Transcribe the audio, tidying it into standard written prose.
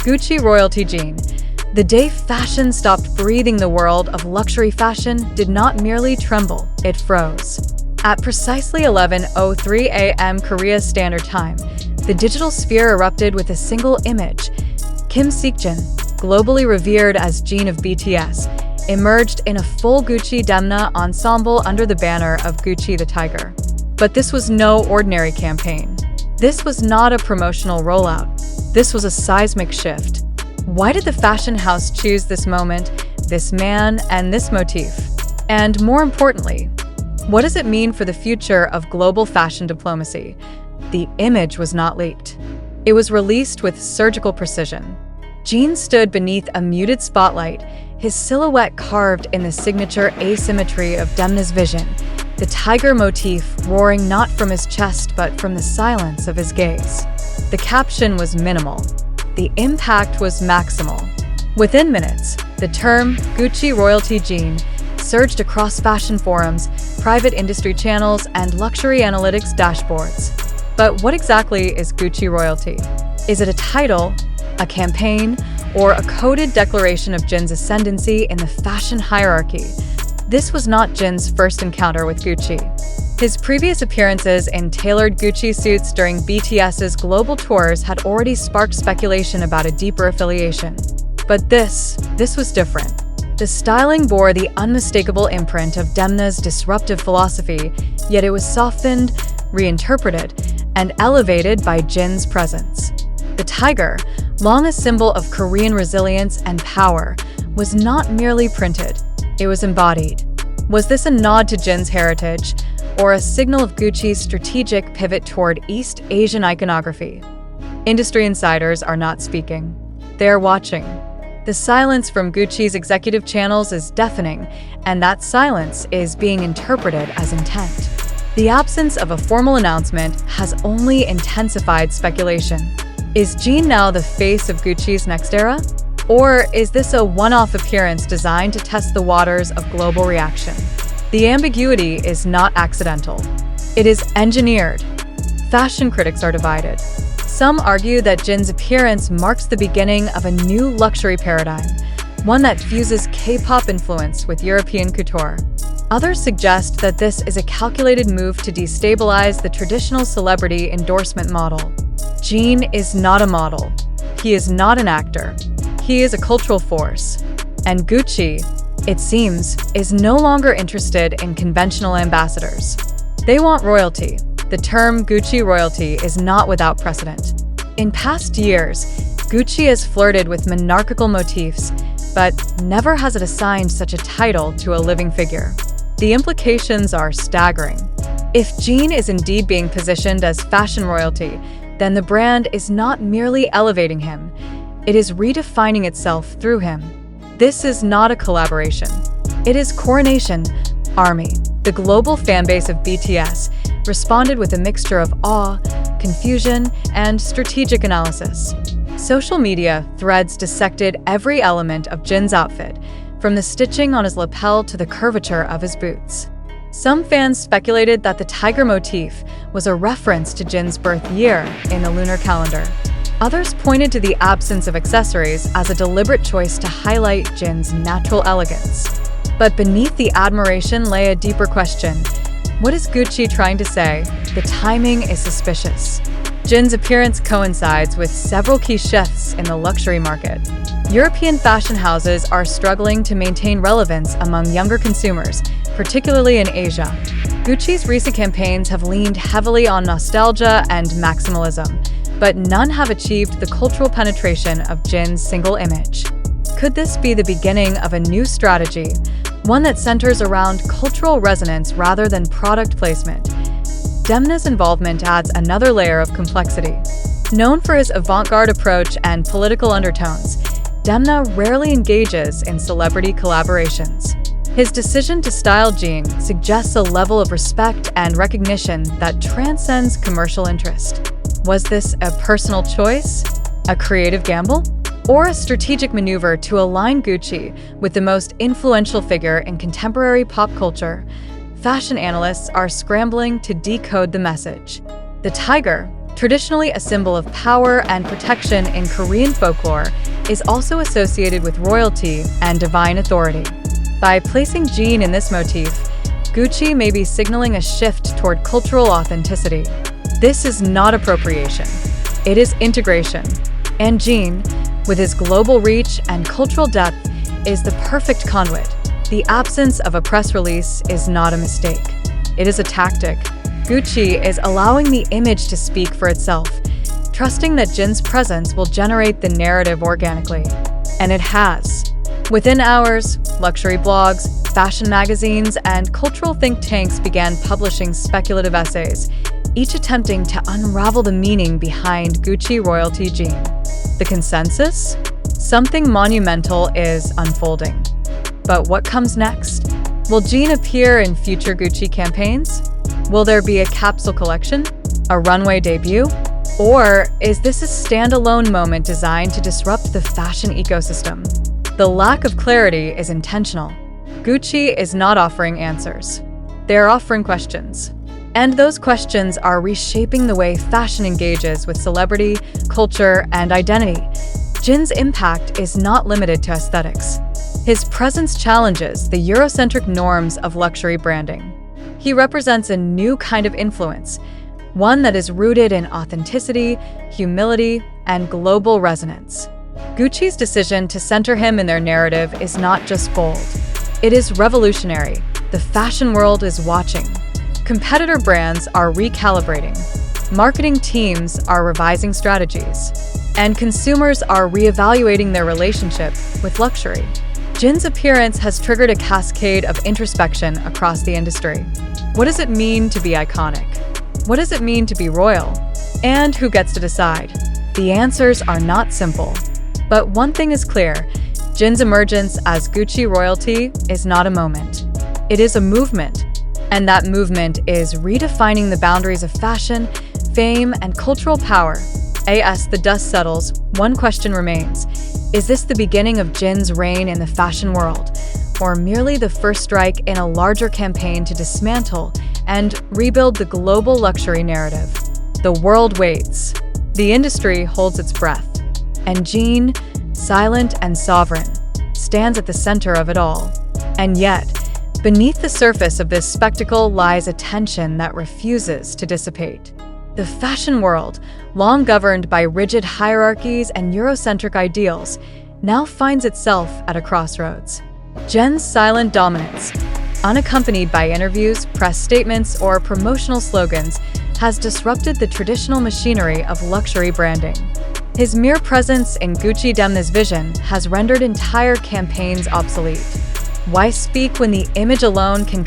Gucci royalty Jin. The day fashion stopped breathing the world of luxury fashion did not merely tremble, it froze. At precisely 11:03 a.m. Korea Standard Time, the digital sphere erupted with a single image. Kim Seokjin, globally revered as Jin of BTS, emerged in a full Gucci Demna ensemble under the banner of Gucci the Tiger. But this was no ordinary campaign. This was not a promotional rollout. This was a seismic shift. Why did the fashion house choose this moment, this man, and this motif? And more importantly, what does it mean for the future of global fashion diplomacy? The image was not leaked. It was released with surgical precision. Jin stood beneath a muted spotlight, his silhouette carved in the signature asymmetry of Demna's vision, the tiger motif roaring not from his chest but from the silence of his gaze. The caption was minimal. The impact was maximal. Within minutes, the term Gucci royalty Jin surged across fashion forums, private industry channels, and luxury analytics dashboards. But what exactly is Gucci royalty? Is it a title, a campaign, or a coded declaration of Jin's ascendancy in the fashion hierarchy? This was not Jin's first encounter with Gucci. His previous appearances in tailored Gucci suits during BTS's global tours had already sparked speculation about a deeper affiliation. But this was different. The styling bore the unmistakable imprint of Demna's disruptive philosophy, yet it was softened, reinterpreted, and elevated by Jin's presence. The tiger, long a symbol of Korean resilience and power, was not merely printed, it was embodied. Was this a nod to Jin's heritage, or a signal of Gucci's strategic pivot toward East Asian iconography? Industry insiders are not speaking. They are watching. The silence from Gucci's executive channels is deafening, and that silence is being interpreted as intent. The absence of a formal announcement has only intensified speculation. Is Jin now the face of Gucci's next era? Or is this a one-off appearance designed to test the waters of global reaction? The ambiguity is not accidental. It is engineered. Fashion critics are divided. Some argue that Jin's appearance marks the beginning of a new luxury paradigm, one that fuses K-pop influence with European couture. Others suggest that this is a calculated move to destabilize the traditional celebrity endorsement model. Jin is not a model. He is not an actor. He is a cultural force. And Gucci, it seems, is no longer interested in conventional ambassadors. They want royalty. The term Gucci royalty is not without precedent. In past years, Gucci has flirted with monarchical motifs, but never has it assigned such a title to a living figure. The implications are staggering. If Jin is indeed being positioned as fashion royalty, then the brand is not merely elevating him, it is redefining itself through him. This is not a collaboration. It is coronation. Army, the global fanbase of BTS, responded with a mixture of awe, confusion, and strategic analysis. Social media threads dissected every element of Jin's outfit, from the stitching on his lapel to the curvature of his boots. Some fans speculated that the tiger motif was a reference to Jin's birth year in the lunar calendar. Others pointed to the absence of accessories as a deliberate choice to highlight Jin's natural elegance. But beneath the admiration lay a deeper question. What is Gucci trying to say? The timing is suspicious. Jin's appearance coincides with several key shifts in the luxury market. European fashion houses are struggling to maintain relevance among younger consumers, particularly in Asia. Gucci's recent campaigns have leaned heavily on nostalgia and maximalism, but none have achieved the cultural penetration of Jin's single image. Could this be the beginning of a new strategy, one that centers around cultural resonance rather than product placement? Demna's involvement adds another layer of complexity. Known for his avant-garde approach and political undertones, Demna rarely engages in celebrity collaborations. His decision to style Jin suggests a level of respect and recognition that transcends commercial interest. Was this a personal choice, a creative gamble, or a strategic maneuver to align Gucci with the most influential figure in contemporary pop culture? Fashion analysts are scrambling to decode the message. The tiger, Traditionally a symbol of power and protection in Korean folklore, is also associated with royalty and divine authority. By placing Jin in this motif, Gucci may be signaling a shift toward cultural authenticity. This is not appropriation. It is integration. And Jin, with his global reach and cultural depth, is the perfect conduit. The absence of a press release is not a mistake. It is a tactic. Gucci is allowing the image to speak for itself, trusting that Jin's presence will generate the narrative organically. And it has. Within hours, luxury blogs, fashion magazines, and cultural think tanks began publishing speculative essays, each attempting to unravel the meaning behind Gucci royalty Jin. The consensus? Something monumental is unfolding. But what comes next? Will Jin appear in future Gucci campaigns? Will there be a capsule collection? A runway debut? Or is this a standalone moment designed to disrupt the fashion ecosystem? The lack of clarity is intentional. Gucci is not offering answers. They are offering questions. And those questions are reshaping the way fashion engages with celebrity, culture, and identity. Jin's impact is not limited to aesthetics. His presence challenges the Eurocentric norms of luxury branding. He represents a new kind of influence, one that is rooted in authenticity, humility, and global resonance. Gucci's decision to center him in their narrative is not just bold. It is revolutionary. The fashion world is watching. Competitor brands are recalibrating. Marketing teams are revising strategies. And consumers are reevaluating their relationship with luxury. Jin's appearance has triggered a cascade of introspection across the industry. What does it mean to be iconic? What does it mean to be royal? And who gets to decide? The answers are not simple. But one thing is clear, Jin's emergence as Gucci royalty is not a moment. It is a movement. And that movement is redefining the boundaries of fashion, fame, and cultural power. As the dust settles, one question remains. Is this the beginning of Jin's reign in the fashion world, or merely the first strike in a larger campaign to dismantle and rebuild the global luxury narrative? The world waits. The industry holds its breath. And Jin, silent and sovereign, stands at the center of it all. And yet, beneath the surface of this spectacle lies a tension that refuses to dissipate. The fashion world, long governed by rigid hierarchies and Eurocentric ideals, now finds itself at a crossroads. Jin's silent dominance, unaccompanied by interviews, press statements, or promotional slogans, has disrupted the traditional machinery of luxury branding. His mere presence in Gucci Demna's vision has rendered entire campaigns obsolete. Why speak when the image alone can